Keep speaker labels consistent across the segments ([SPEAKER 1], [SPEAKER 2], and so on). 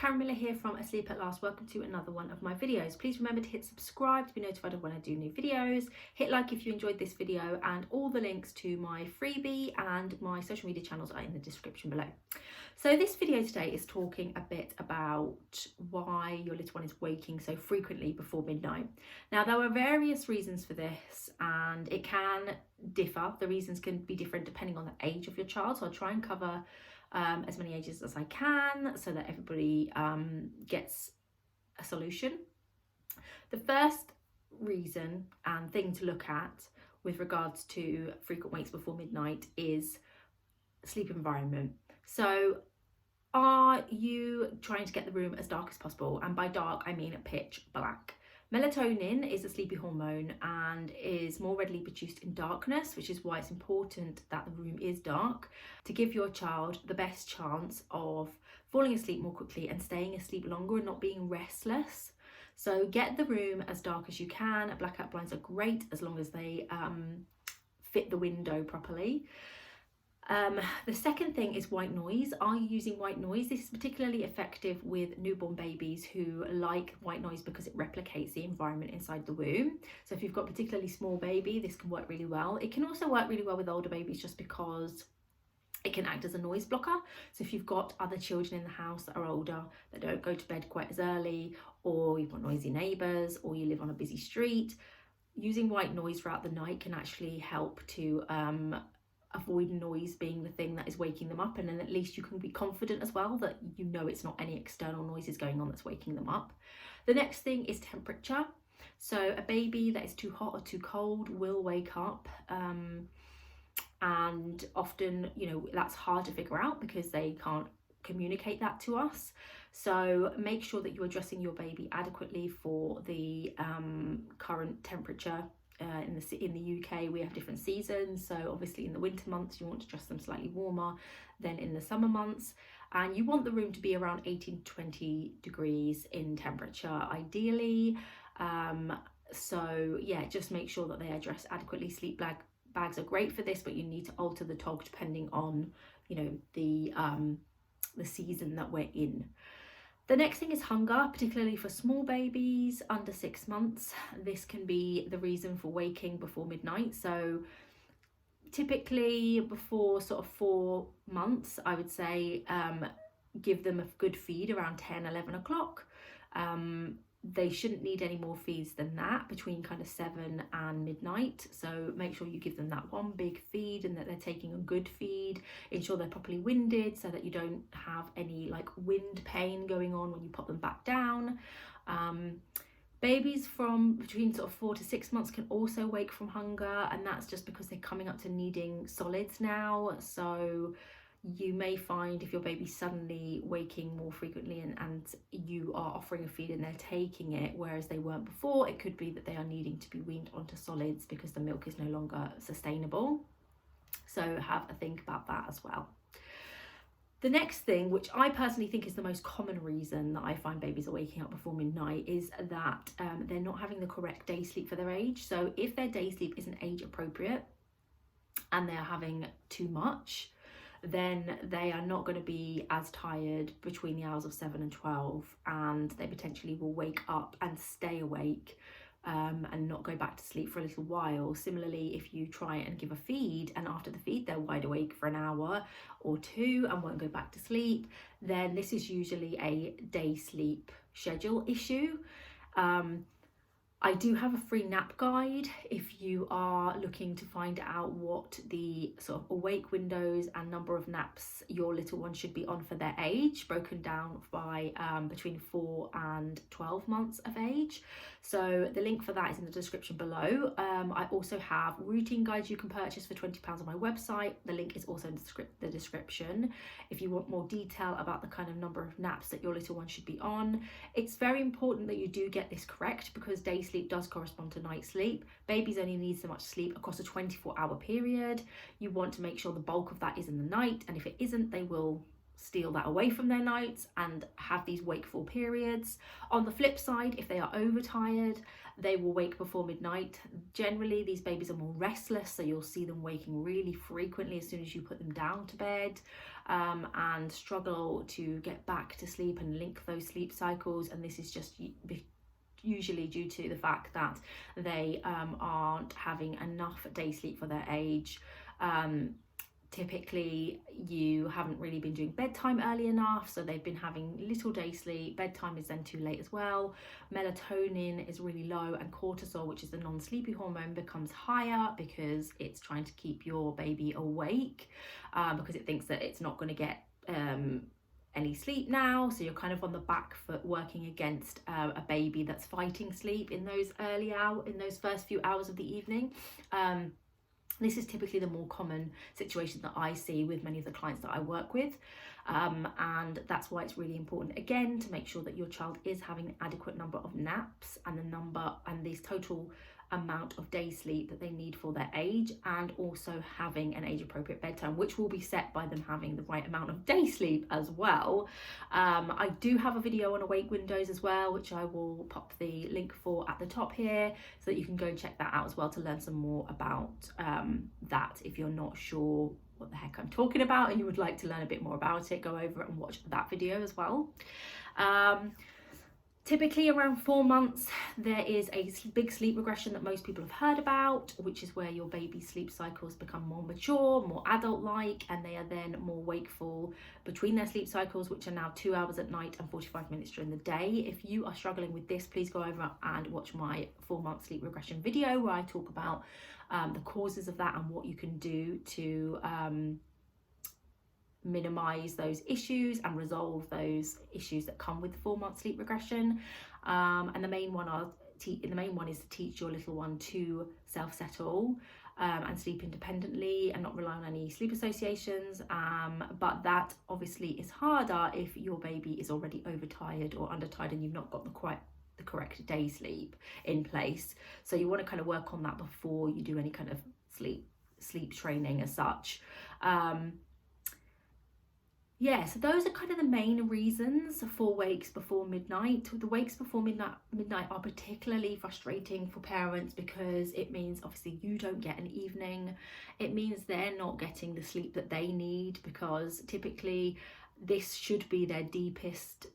[SPEAKER 1] Karen Miller here from Asleep at Last. Welcome to another one of my videos. Please remember to hit subscribe to be notified of when I do new videos. Hit like if you enjoyed this video, and all the links to my freebie and my social media channels are in the description below. So this video today is talking a bit about why your little one is waking so frequently before midnight. Now, there are various reasons for this and it can differ. The reasons can be different depending on the age of your child. So I'll try and cover as many ages as I can so that everybody gets a solution. The first reason and thing to look at with regards to frequent wakes before midnight is sleep environment. So are you trying to get the room as dark as possible? And by dark, I mean pitch black. Melatonin is a sleepy hormone and is more readily produced in darkness, which is why it's important that the room is dark to give your child the best chance of falling asleep more quickly and staying asleep longer and not being restless. So get the room as dark as you can. Blackout blinds are great as long as they fit the window properly. The second thing is white noise. Are you using white noise? This is particularly effective with newborn babies who like white noise because it replicates the environment inside the womb. So if you've got a particularly small baby, this can work really well. It can also work really well with older babies just because it can act as a noise blocker. So if you've got other children in the house that are older, that don't go to bed quite as early, or you've got noisy neighbours, or you live on a busy street, using white noise throughout the night can actually help to avoid noise being the thing that is waking them up, and then at least you can be confident as well that you know it's not any external noises going on that's waking them up. The next thing is temperature. So a baby that is too hot or too cold will wake up, and often, you know, that's hard to figure out because they can't communicate that to us. So make sure that you're dressing your baby adequately for the current temperature. In the UK we have different seasons, so obviously in the winter months you want to dress them slightly warmer than in the summer months, and you want the room to be around 18 to 20 degrees in temperature ideally. So yeah, just make sure that they are dressed adequately. Sleep bags are great for this, but you need to alter the tog depending on, you know, the season that we're in. The next thing is hunger, particularly for small babies under 6 months. This can be the reason for waking before midnight. So typically before sort of 4 months, I would say give them a good feed around 10, 11 o'clock. They shouldn't need any more feeds than that between kind of 7 and midnight. So make sure you give them that one big feed and that they're taking a good feed. Ensure they're properly winded so that you don't have any like wind pain going on when you pop them back down. Babies from between sort of 4 to 6 months can also wake from hunger, and that's just because they're coming up to needing solids now. So you may find if your baby's suddenly waking more frequently and you are offering a feed and they're taking it, whereas they weren't before, it could be that they are needing to be weaned onto solids because the milk is no longer sustainable. So have a think about that as well. The next thing, which I personally think is the most common reason that I find babies are waking up before midnight, is that they're not having the correct day sleep for their age. So if their day sleep isn't age appropriate and they're having too much, then they are not going to be as tired between the hours of 7 and 12, and they potentially will wake up and stay awake and not go back to sleep for a little while. Similarly, if you try and give a feed and after the feed they're wide awake for an hour or two and won't go back to sleep, then this is usually a day sleep schedule issue. I do have a free nap guide if you are looking to find out what the sort of awake windows and number of naps your little one should be on for their age, broken down by between 4 and 12 months of age. So the link for that is in the description below. I also have routine guides you can purchase for £20 on my website. The link is also in the description if you want more detail about the kind of number of naps that your little one should be on. It's very important that you do get this correct because day sleep does correspond to night sleep. Babies only need so much sleep across a 24-hour period. You want to make sure the bulk of that is in the night, and if it isn't, they will steal that away from their nights and have these wakeful periods. On the flip side, if they are overtired, they will wake before midnight. Generally, these babies are more restless, so you'll see them waking really frequently as soon as you put them down to bed, and struggle to get back to sleep and link those sleep cycles. And this is just usually due to the fact that they aren't having enough day sleep for their age. Typically you haven't really been doing bedtime early enough, so they've been having little day sleep. Bedtime is then too late as well. Melatonin is really low, and cortisol, which is the non-sleepy hormone, becomes higher because it's trying to keep your baby awake, because it thinks that it's not going to get any sleep now. So you're kind of on the back foot working against a baby that's fighting sleep in those first few hours of the evening. This is typically the more common situation that I see with many of the clients that I work with, and that's why it's really important, again, to make sure that your child is having an adequate number of naps and this total amount of day sleep that they need for their age, and also having an age appropriate bedtime, which will be set by them having the right amount of day sleep as well. I do have a video on awake windows as well, which I will pop the link for at the top here, so that you can go and check that out as well to learn some more about that. If you're not sure what the heck I'm talking about and you would like to learn a bit more about it, go over and watch that video as well. Typically around 4 months, there is a big sleep regression that most people have heard about, which is where your baby's sleep cycles become more mature, more adult-like, and they are then more wakeful between their sleep cycles, which are now 2 hours at night and 45 minutes during the day. If you are struggling with this, please go over and watch my 4-month sleep regression video, where I talk about the causes of that and what you can do to minimize those issues and resolve those issues that come with the 4-month sleep regression. And the main one is to teach your little one to self-settle and sleep independently and not rely on any sleep associations. But that obviously is harder if your baby is already overtired or undertired and you've not got the correct day sleep in place. So you want to kind of work on that before you do any kind of sleep training as such. Yeah, so those are kind of the main reasons for wakes before midnight. The wakes before midnight are particularly frustrating for parents because it means obviously you don't get an evening. It means they're not getting the sleep that they need, because typically this should be their deepest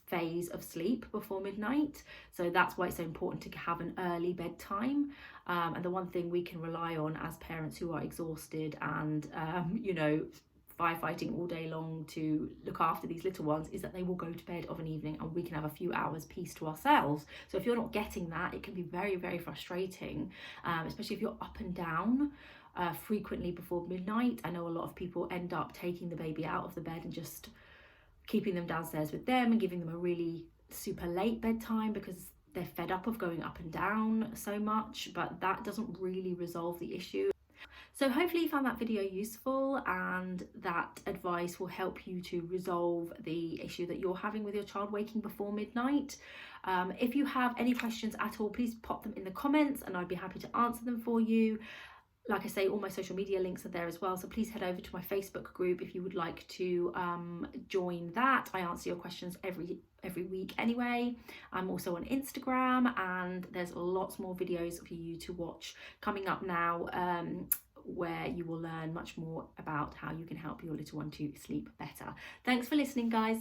[SPEAKER 1] phase of sleep before midnight. So that's why it's so important to have an early bedtime. And the one thing we can rely on as parents who are exhausted and, firefighting all day long to look after these little ones is that they will go to bed of an evening and we can have a few hours peace to ourselves. So if you're not getting that, it can be very, very frustrating, especially if you're up and down frequently before midnight. I know a lot of people end up taking the baby out of the bed and just keeping them downstairs with them and giving them a really super late bedtime because they're fed up of going up and down so much, but that doesn't really resolve the issue. So hopefully you found that video useful and that advice will help you to resolve the issue that you're having with your child waking before midnight. If you have any questions at all, please pop them in the comments and I'd be happy to answer them for you. Like I say, all my social media links are there as well, so please head over to my Facebook group if you would like to join that. I answer your questions every week anyway. I'm also on Instagram and there's lots more videos for you to watch coming up now, where you will learn much more about how you can help your little one to sleep better. Thanks for listening, guys.